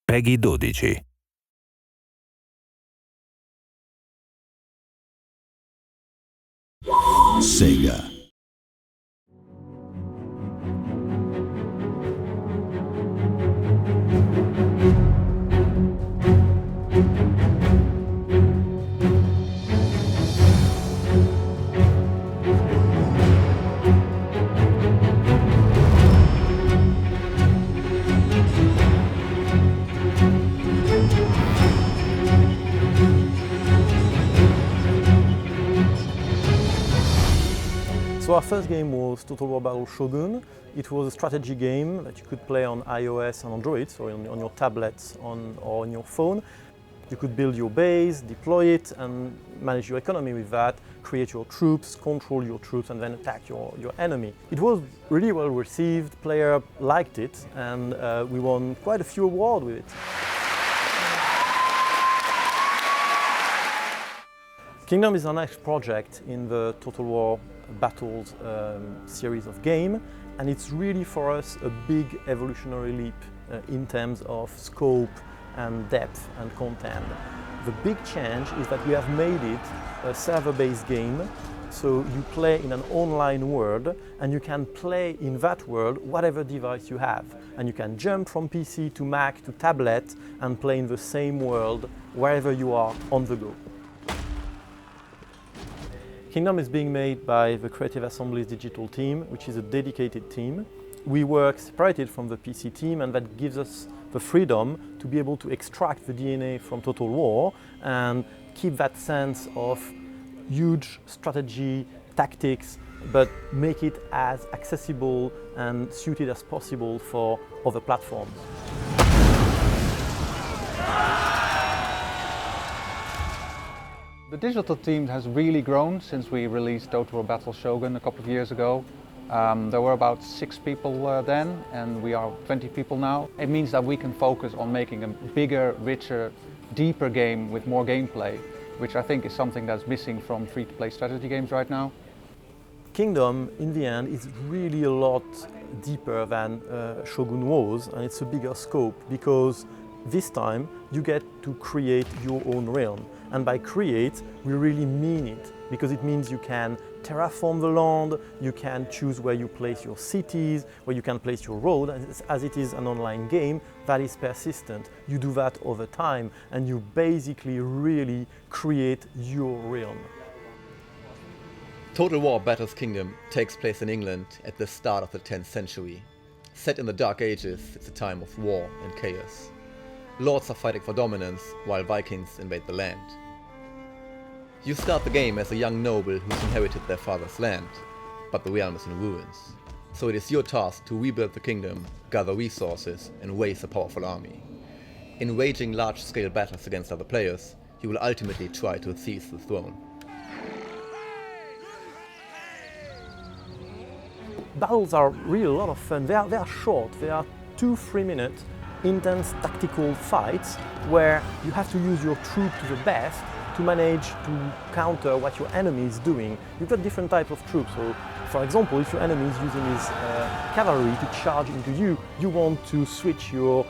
Peggy 12. SEGA. So our first game was Total War Battle Shogun. It was a strategy game that you could play on iOS and Android, so on your tablets or on your phone. You could build your base, deploy it, and manage your economy with that, create your troops, control your troops, and then attack your enemy. It was really well received, players liked it, and we won quite a few awards with it. Kingdom is our next project in the Total War Battles series of game, and it's really for us a big evolutionary leap in terms of scope and depth and content. The big change is that we have made it a server-based game, so you play in an online world and you can play in that world whatever device you have, and you can jump from PC to Mac to tablet and play in the same world wherever you are on the go. Kingdom is being made by the Creative Assembly's digital team, which is a dedicated team. We work separated from the PC team, and that gives us the freedom to be able to extract the DNA from Total War and keep that sense of huge strategy, tactics, but make it as accessible and suited as possible for other platforms. The digital team has really grown since we released Total War Battle Shogun a couple of years ago. There were about 6 people then, and we are 20 people now. It means that we can focus on making a bigger, richer, deeper game with more gameplay, which I think is something that's missing from free-to-play strategy games right now. Kingdom, in the end, is really a lot deeper than Shogun was, and it's a bigger scope because this time you get to create your own realm. And by create, we really mean it, because it means you can terraform the land, you can choose where you place your cities, where you can place your road, and as it is an online game that is persistent. You do that over time, and you basically really create your realm. Total War Battles Kingdom takes place in England at the start of the 10th century. Set in the Dark Ages, it's a time of war and chaos. Lords are fighting for dominance, while Vikings invade the land. You start the game as a young noble who's inherited their father's land, but the realm is in ruins. So it is your task to rebuild the kingdom, gather resources, and raise a powerful army. In waging large-scale battles against other players, you will ultimately try to seize the throne. Battles are really a lot of fun. They are short. They are 2-3 minutes intense tactical fights where you have to use your troop to the best to manage to counter what your enemy is doing. You've got different types of troops. So, for example, if your enemy is using his cavalry to charge into you, you want to switch your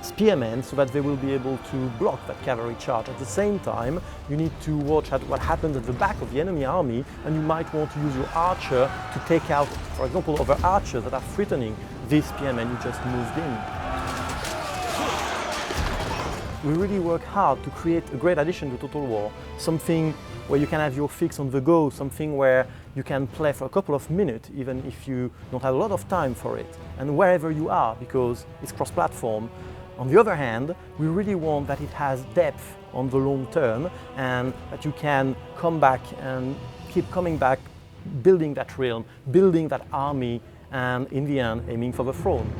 spearmen so that they will be able to block that cavalry charge. At the same time, you need to watch at what happens at the back of the enemy army, and you might want to use your archer to take out, for example, other archers that are threatening this spearman you just moved in. We really work hard to create a great addition to Total War, something where you can have your fix on the go, something where you can play for a couple of minutes even if you don't have a lot of time for it, and wherever you are, because it's cross-platform. On the other hand, we really want that it has depth on the long term and that you can come back and keep coming back, building that realm, building that army, and in the end aiming for the throne.